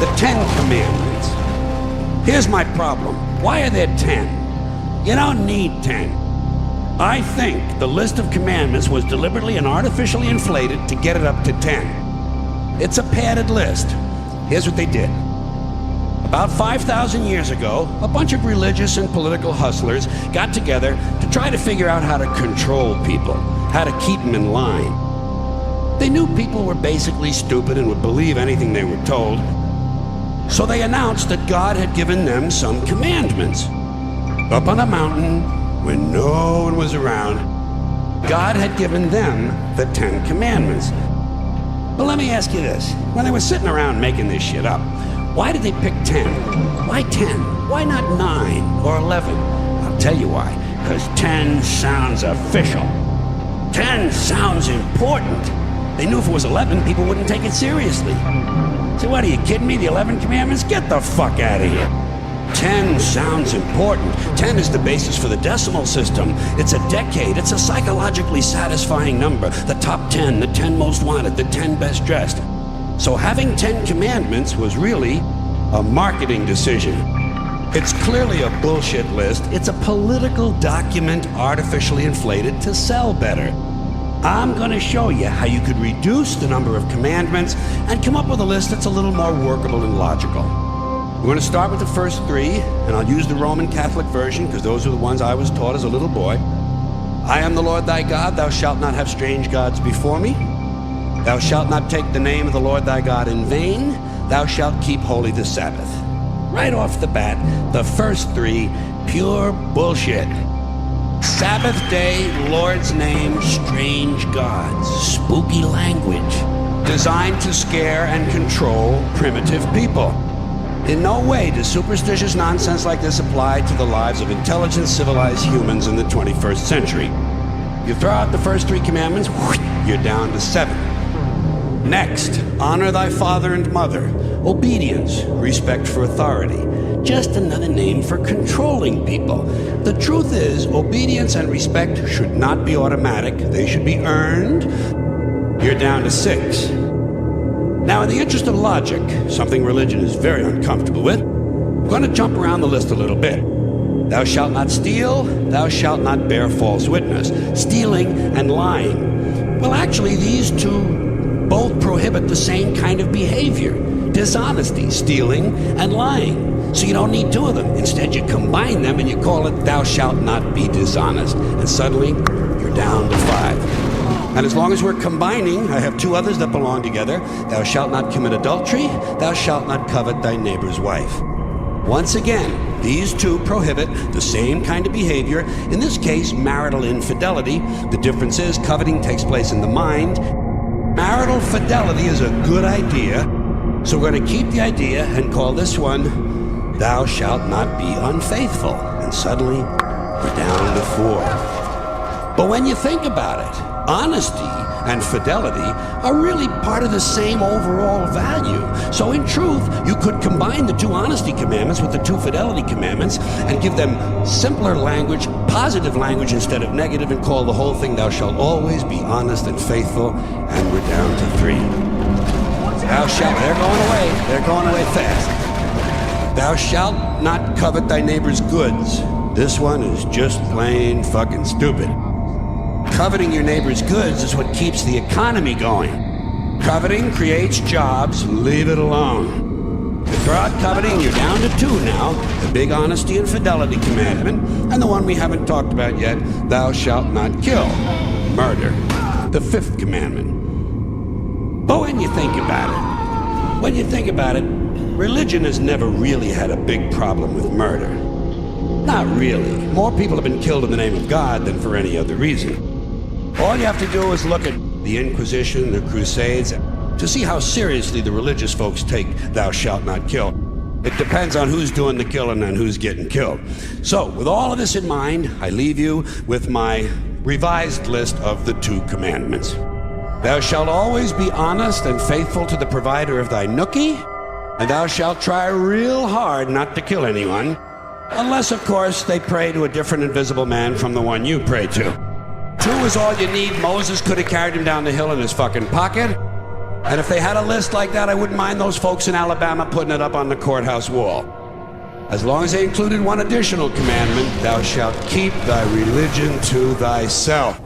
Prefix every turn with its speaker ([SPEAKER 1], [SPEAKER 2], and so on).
[SPEAKER 1] The 10 Commandments. Here's my problem. Why are there 10? You don't need 10. I think the list of commandments was deliberately and artificially inflated to get it up to 10. It's a padded list. Here's what they did. About 5,000 years ago, a bunch of religious and political hustlers got together to try to figure out how to control people, how to keep them in line. They knew people were basically stupid and would believe anything they were told, so they announced that God had given them some commandments. Up on a mountain, when no one was around, God had given them the 10 Commandments. But let me ask you this. When they were sitting around making this shit up, why did they pick 10? Why 10? Why not 9 or 11? I'll tell you why. Because 10 sounds official. 10 sounds important. They knew if it was 11, people wouldn't take it seriously. So what, are you kidding me? The 11 Commandments? Get the fuck out of here. 10 sounds important. 10 is the basis for the decimal system. It's a decade. It's a psychologically satisfying number. The top 10, the 10 most wanted, the 10 best dressed. So having 10 commandments was really a marketing decision. It's clearly a bullshit list. It's a political document artificially inflated to sell better. I'm going to show you how you could reduce the number of commandments and come up with a list that's a little more workable and logical. We're going to start with the first 3, and I'll use the Roman Catholic version because those are the ones I was taught as a little boy. I am the Lord thy God. Thou shalt not have strange gods before me. Thou shalt not take the name of the Lord thy God in vain. Thou shalt keep holy the Sabbath. Right off the bat, the first 3, pure bullshit. Sabbath day, Lord's name, strange gods, spooky language, designed to scare and control primitive people. In no way does superstitious nonsense like this apply to the lives of intelligent, civilized humans in the 21st century. You throw out the first 3 commandments, you're down to 7. Next, honor thy father and mother. Obedience, respect for authority. Just another name for controlling people. The truth is, obedience and respect should not be automatic. They should be earned. You're down to 6. Now, in the interest of logic, something religion is very uncomfortable with, I'm going to jump around the list a little bit. Thou shalt not steal. Thou shalt not bear false witness. Stealing and lying. Well, actually, these two both prohibit the same kind of behavior. Dishonesty, stealing, and lying. So you don't need 2 of them. Instead, you combine them and you call it thou shalt not be dishonest. And suddenly, you're down to 5. And as long as we're combining, I have 2 others that belong together. Thou shalt not commit adultery. Thou shalt not covet thy neighbor's wife. Once again, these 2 prohibit the same kind of behavior. In this case, marital infidelity. The difference is coveting takes place in the mind. Marital fidelity is a good idea, so we're going to keep the idea and call this one, thou shalt not be unfaithful. And suddenly, we're down to 4. But when you think about it, honesty and fidelity are really part of the same overall value. So in truth, you could combine the 2 honesty commandments with the 2 fidelity commandments and give them simpler language, positive language instead of negative, and call the whole thing, thou shalt always be honest and faithful, and we're down to 3. Thou shalt, they're going away fast. Thou shalt not covet thy neighbor's goods. This one is just plain fucking stupid. Coveting your neighbor's goods is what keeps the economy going. Coveting creates jobs, leave it alone. You throw out coveting, you're down to 2 now. The big honesty and fidelity commandment, and the one we haven't talked about yet, thou shalt not kill. Murder. The 5th commandment. But when you think about it, religion has never really had a big problem with murder. Not really. More people have been killed in the name of God than for any other reason. All you have to do is look at the Inquisition, the Crusades, to see how seriously the religious folks take thou shalt not kill. It depends on who's doing the killing and who's getting killed. So, with all of this in mind, I leave you with my revised list of the 2 commandments. Thou shalt always be honest and faithful to the provider of thy nookie, and thou shalt try real hard not to kill anyone, unless, of course, they pray to a different invisible man from the one you pray to. 2 is all you need. Moses could have carried him down the hill in his fucking pocket. And if they had a list like that, I wouldn't mind those folks in Alabama putting it up on the courthouse wall. As long as they included one additional commandment, thou shalt keep thy religion to thyself.